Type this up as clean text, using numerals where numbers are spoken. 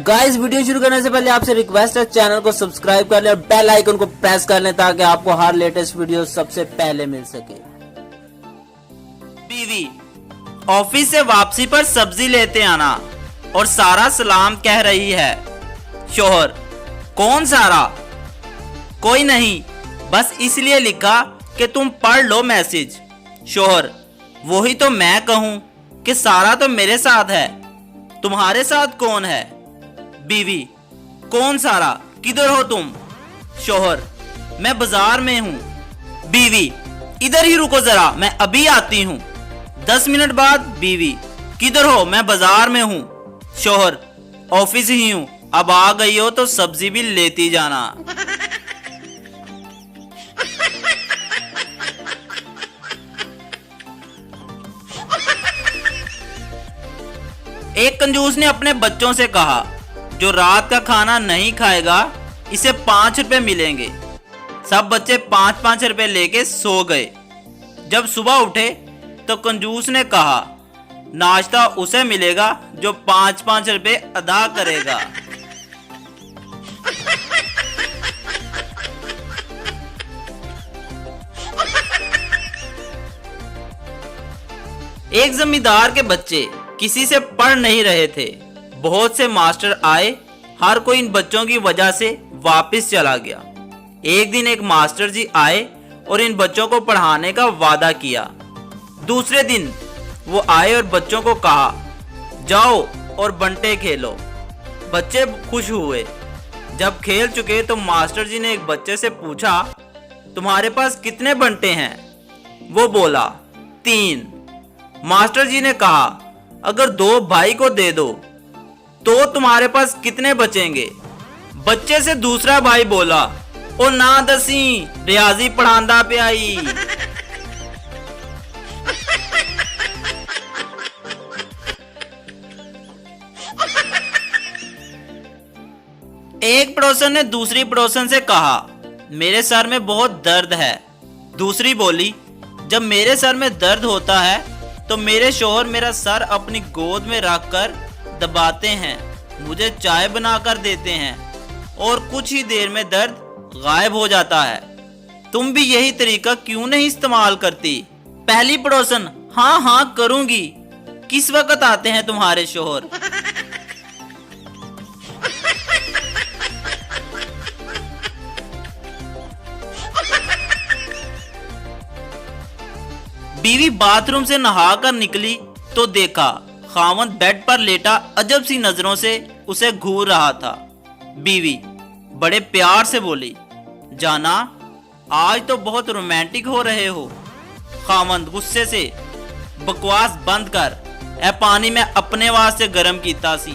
Guys video शुरू करने से पहले आपसे रिक्वेस्ट है, चैनल को सब्सक्राइब कर लें और बेल आइकन को प्रेस कर लें ताकि आपको हर लेटेस्ट वीडियो सबसे पहले मिल सके। बीवी ऑफिस से वापसी पर सब्जी लेते आना और सारा सलाम कह रही है। शोहर कौन सारा? कोई नहीं, बस इसलिए लिखा कि तुम पढ़ लो मैसेज। शोहर वही तो मैं कहूं कि सारा तो मेरे साथ है, तुम्हारे साथ कौन है? बीवी कौन सारा, किधर हो तुम? शोहर मैं बाजार में हूं। बीवी इधर ही रुको जरा, मैं अभी आती हूं। 10 मिनट बाद बीवी किधर हो? मैं बाजार में हूं। शोहर ऑफिस ही हूं, अब आ गई हो तो सब्जी भी लेती जाना। एक कंजूस ने अपने बच्चों से कहा, जो रात का खाना नहीं खाएगा इसे 5 रुपए मिलेंगे। सब बच्चे 5-5 रुपए लेके सो गए। जब सुबह उठे तो कंजूस ने कहा, नाश्ता उसे मिलेगा जो 5-5 रुपए अदा करेगा। एक जमींदार के बच्चे किसी से पढ़ नहीं रहे थे। बहुत से मास्टर आए, हर कोई इन बच्चों की वजह से वापस चला गया। एक दिन एक मास्टर जी आए और इन बच्चों को पढ़ाने का वादा किया। दूसरे दिन वो आए और बच्चों को कहा, जाओ और बंटे खेलो। बच्चे खुश हुए। जब खेल चुके तो मास्टर जी ने एक बच्चे से पूछा, तुम्हारे पास कितने बंटे हैं? वो बोला, 3। मास्टर जी ने कहा, अगर 2 भाई को दे दो तो तुम्हारे पास कितने बचेंगे? बच्चे से दूसरा भाई बोला, ओ ना दसी, रियाजी पढ़ांदा पे आई। एक पड़ोसन ने दूसरी पड़ोसन से कहा, मेरे सर में बहुत दर्द है। दूसरी बोली, जब मेरे सर में दर्द होता है तो मेरे शोहर मेरा सर अपनी गोद में रखकर दबाते हैं, मुझे चाय बनाकर देते हैं और कुछ ही देर में दर्द गायब हो जाता है। तुम भी यही तरीका क्यों नहीं इस्तेमाल करती? पहली पड़ोसन, हाँ हाँ करूंगी। किस वक्त आते हैं तुम्हारे शोहर? बीवी बाथरूम से नहाकर निकली तो देखा खावंद बेड पर लेटा अजब सी नजरों से उसे घूर रहा था। बीवी बड़े प्यार से बोली, जाना आज तो बहुत रोमांटिक हो रहे हो। खावंद गुस्से से, बकवास बंद कर, ए पानी में अपने वास्ते गर्म कीता सी।